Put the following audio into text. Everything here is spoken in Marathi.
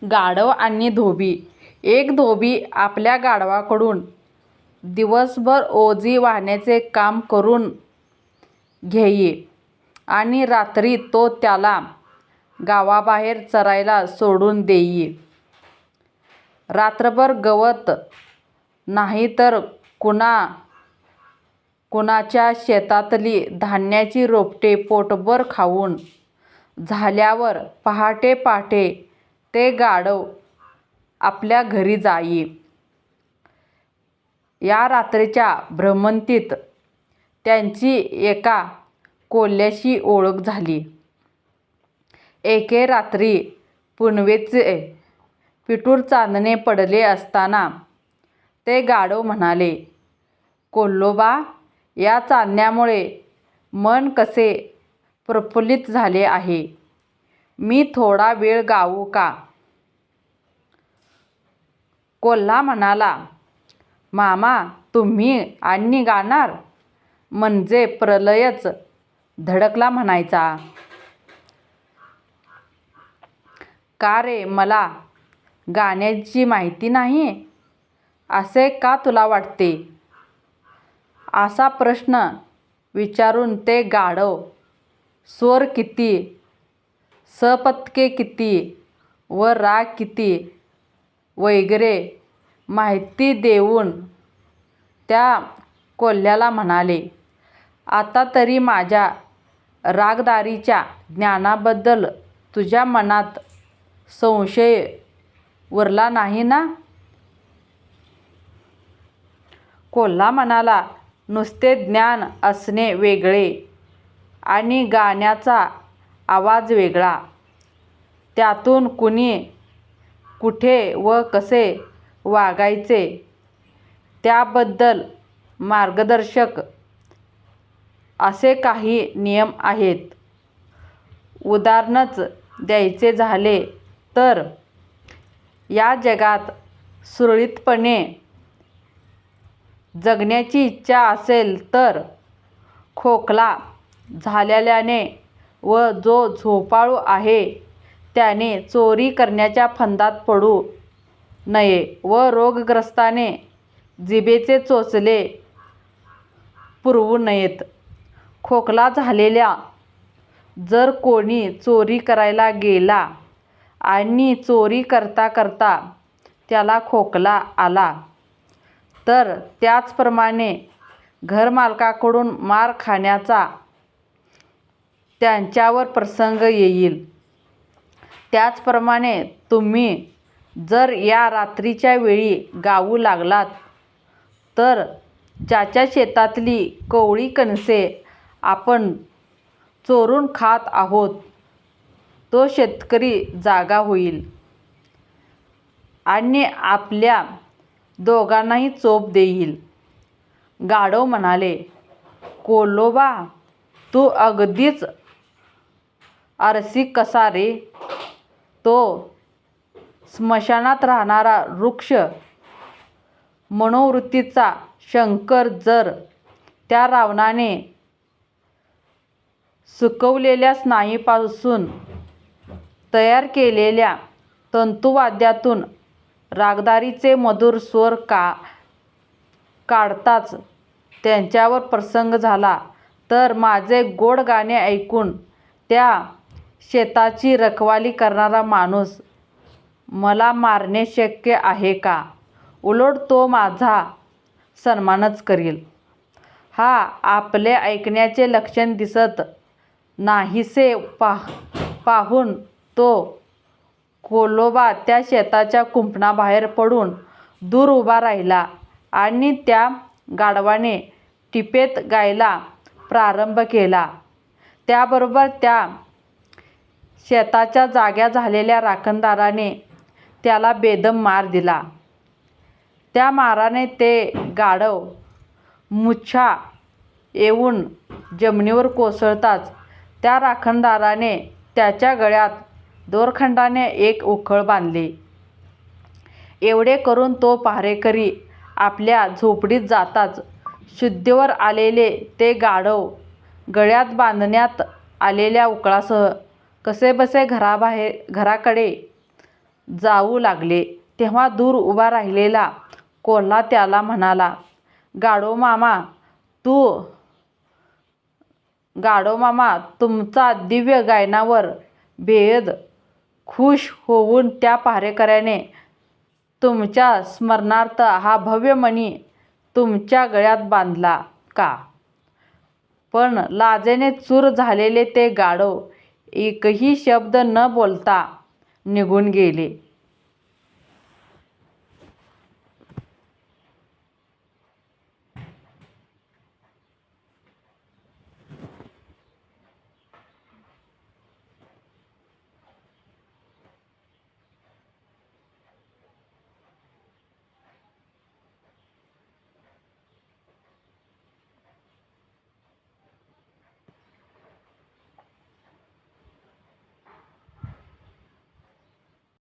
गाढव आणि धोबी. एक धोबी आपल्या गाढवाकडून दिवसभर ओझी वाहण्याचे काम करून घेई आणि रात्री तो त्याला गावाबाहेर चरायला सोडून देई. रात्रभर गवत नाही तर कुणाच्या शेतातली धान्याची रोपटे पोटभर खाऊन झाल्यावर पहाटे पहाटे ते गाढव आपल्या घरी जाई. या रात्रीच्या भ्रमंतीत त्यांची एका कोल्ह्याशी ओळख झाली. एके रात्री पुनवेचे पिठूर चांदणे पडले असताना ते गाढव म्हणाले, "कोल्होबा, या चांदण्यामुळे मन कसे प्रफुल्लित झाले आहे. मी थोडा वेळ गाऊ का?" कोल्हा म्हणाला, "मामा, तुम्ही आणि गाणार म्हणजे प्रलयच धडकला म्हणायचा." "का रे, मला गाण्याची माहिती नाही असे का तुला वाटते?" असा प्रश्न विचारून ते गाढव स्वर किती, सपत्के किती व राग किती वगैरे माहिती देऊन त्या कोल्ह्याला म्हणाले, "आता तरी माझ्या रागदारीच्या ज्ञानाबद्दल तुझ्या मनात संशय उरला नाही ना?" कोल्हा म्हणाला, "नुसते ज्ञान असणे वेगळे आणि गाण्याचा आवाज वेगळा. त्यातून कुणी कुठे व कसे वागायचे त्याबद्दल मार्गदर्शक असे काही नियम आहेत. उदाहरणच द्यायचे झाले तर या जगात सुरळीतपणे जगण्याची इच्छा असेल तर खोकला झालेल्याने व जो झोपाळू आहे त्याने चोरी करण्याच्या फंदात पडू नये व रोगग्रस्ताने जिभेचे चोचले पुरवू नयेत. खोकला झालेला जर कोणी चोरी करायला गेला आणि चोरी करता करता त्याला खोकला आला तर त्याचप्रमाणे घरमालकाकडून मार खाण्याचा त्यांच्यावर प्रसंग येईल. त्याचप्रमाणे तुम्ही जर या रात्रीच्या वेळी गाऊ लागलात तर ज्याच्या शेतातली कोवळी कणसे आपण चोरून खात आहोत तो शेतकरी जागा होईल आणि आपल्या दोघांनाही चोप देईल." गाढव म्हणाले, "कोल्होबा, तू अगदीच अरसिक कसा रे? तो स्मशानात राहणारा वृक्ष मनोवृत्तीचा शंकर जर त्या रावणाने सुकवलेल्या स्नायूंपासून तयार केलेल्या तंतुवाद्यातून रागदारीचे मधुर स्वर काढताच त्यांच्यावर प्रसंग झाला तर माझे गोड गाणे ऐकून त्या शेताची रखवाली करणारा माणूस मला मारणे शक्य आहे का? उलट तो माझा सन्मानच करील." "हा, आपले ऐकण्याचे लक्षण दिसत नाहीसे पाहून तो कोल्होबा त्या शेताच्या कुंपणाबाहेर पडून दूर उभा राहिला आणि त्या गाढवाने टिपेत गायला प्रारंभ केला. त्याबरोबर त्या शेताच्या जाग्या झालेल्या राखणदाराने त्याला बेदम मार दिला. त्या माराने ते गाढव मूर्छा येऊन जमिनीवर कोसळताच त्या राखणदाराने त्याच्या गळ्यात दोरखंडाने एक उखळ बांधले. एवढे करून तो पहारेकरी आपल्या झोपडीत जाताच शुद्धीवर आलेले ते गाढव गळ्यात बांधण्यात आलेल्या उखळासह कसेबसे घराकडे जाऊ लागले तेव्हा दूर उभा राहिलेला कोल्हा त्याला म्हणाला, गाढव मामा, तुमचा दिव्य गायनावर बेहद खुश होऊन त्या पहारेकऱ्याने तुमच्या स्मरणार्थ हा भव्य मणी तुमच्या गळ्यात बांधला का? पण लाजेने चूर झालेले ते गाढव एकही शब्द न बोलता निघून गेले.